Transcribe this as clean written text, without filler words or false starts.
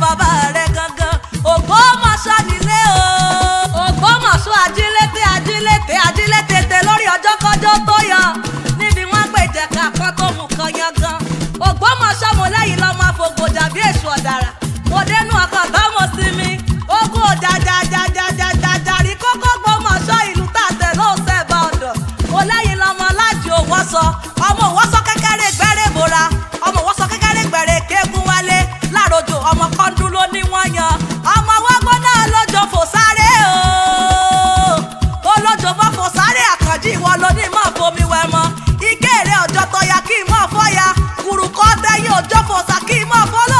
bàbá rẹ̀ gangan. Ògbómọ̀ṣọ́ nílé o. Ògbómọ̀ṣọ́ ajílété ajílété ajílété lórí ọjọ́ kọjọ́ tó yọ. Níbi wọ́n pè jẹ̀ka kan tó mú kan yangan. Ògbómọ̀ṣọ́ mo lẹ́yìn lọ́mọ àfọ̀gbọ̀jà bí èṣù ọ̀dàrà. Mo dénú ọkàn tó mo sinmi. Ogun òjàjàjàjàjàjàrí kókó Ògbómọ̀ṣọ́ ìlú tàtẹ̀ ló ṣẹ̀bà ọ̀dọ̀. Mo lẹ́yìn lọ́mọ láti Òwòsọ. Ọmọ Òwòsọ kékeré gbẹ́rẹ́ bora. Ọmọ Òwòsọ kékeré gbẹ̀rẹ̀ kéegun wálé. Láròjò ọmọ kọ́ńdú ló ní wọ́n yan. Ọmọ wọ́gbọ́ náà lójó fò sáré o. Olójó bọ́ fò sáré àkànjí ìwọ ló ní mọ̀ fomi wẹ̀ mọ́. Ìkéèrè ọjọ́ tọ́ya kí mọ̀ fọ́ya. Kùrùkọ́ tẹ́yìn òjò fò sá kí mọ̀ fọ́lọ́.